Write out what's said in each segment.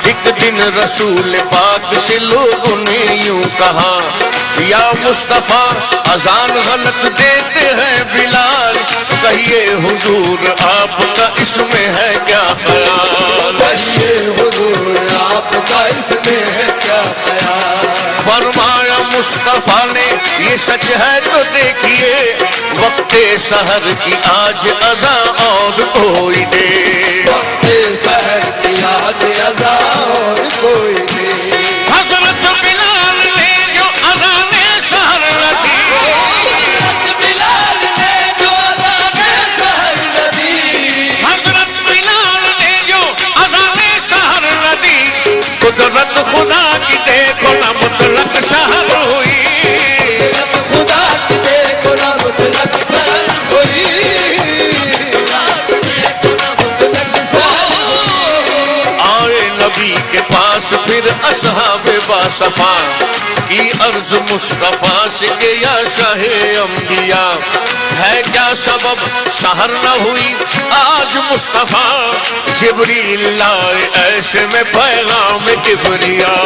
ایک دن رسول پاک سے لوگوں نے یوں کہا یا مصطفیٰ اذان غلط دیتے ہیں بلال، کہیے حضور آپ کا اس میں ہے کیا خیال؟ کہیے حضور آپ کا اس میں ہے کیا خیال؟ فرمایا مصطفیٰ نے یہ سچ ہے تو دیکھیے، وقت سحر کی آج اذان اور کوئی دے، وقت سحر کی آج اذان اور کوئی دے۔ حضرت بلال نے جو اذان سحر رکھی، حضرت بلال نے جو اذان سحر ردی، حضرت بلال نے جو اذان سحر رکھی، قدرت خدا کی دیکھو نہ مطلق سحر ہوئی، خدا کی دیکھو نہ مطلق سحر ہوئی، آئے نبی کے پاس پھر اصحاب باصفا کی عرض مصطفیٰ سے کہ یا شاہ انبیاء ہے کیا سبب سحر نہ ہوئی آج مصطفیٰ؟ جبریل لائے ایسے میں پیغام کبریاء،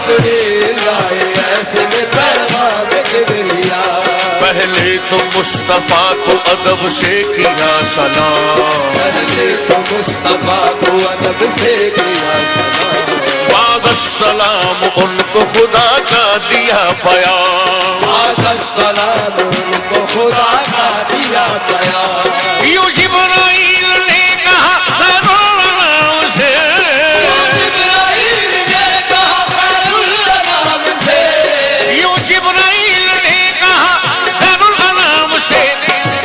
جبریل لائے ایسے میں پیغام کبریاء، پہلے تو مصطفیٰ کو ادب سے کیا سلام، پہلے تو مصطفیٰ کو ادب سے کیا سلام، بعد السلام ان کو خدا کا دیا پیام، بعد السلام ان کو خدا کا دیا پیام، یوں جبرائیل نے کہا خیر الانام سے، جبرائیل نے کہا خیر الانام سے، یوں جبرائیل نے کہا خیر الانام سے،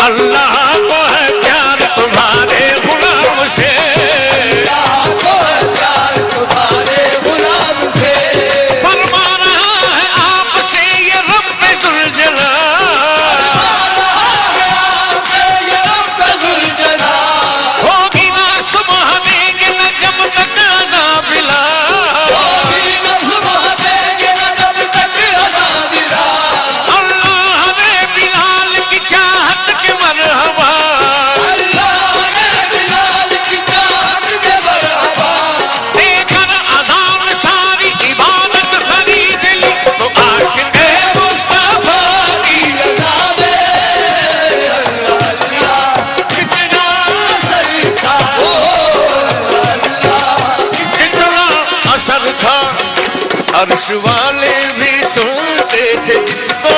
اللہ کو ہے پیار تمہارے غلام سے، اللہ کو ہے پیار تمہارے غلام سے، فرما رہا ہے آپ سے یہ رب ذوالجلال، ہوگی نہ صبح دیں گے نہ جب تک عذاب بلال، اللہ نے بلال کی چاہت کے مرحبا، دے کر اذان ساری عبادت خرید لی تو عاشق مصطفیٰ کی جتنا اثر تھا عرش والے بھی سنتے تھے جس کو،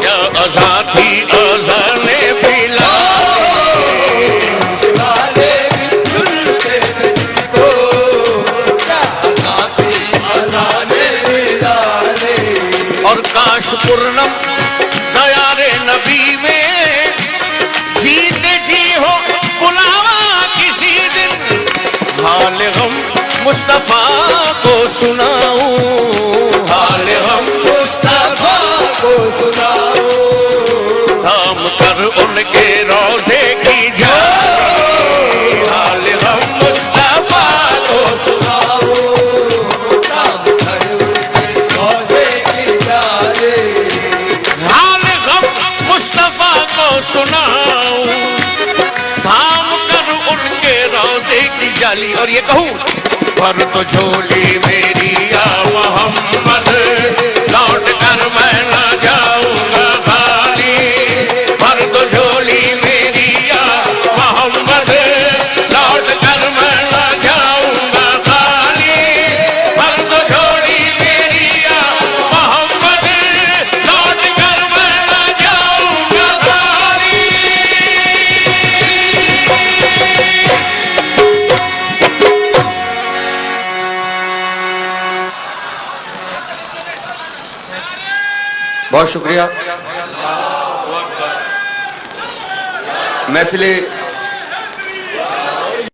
کیا اذان تھی اذان بلال، اور کاش پورنم دیار نبی میں جیتے جی ہو بلاوا کسی دن، حال غم مصطفیٰ کو سناؤں، حال غم کو سناؤ، تھام کر ان کے روزے کی جھالی، حال غم مصطفیٰ کو سناؤ، کام کر ان کے روزے کی جالے، حال غم مصطفیٰ کو سناؤں، تھام کر ان کے روزے کی جالی، اور یہ کہوں پر تو جھولی میری یا محمد لوٹ کر میں نہ جاؤں گا خالی، پر تو جھولی میری یا محمد لوٹ کر میں نہ جاؤں گا خالی، پر تو جھولی میری یا محمد لوٹ کر میں نہ جاؤں گا خالی۔ بہت شکریہ۔ محفل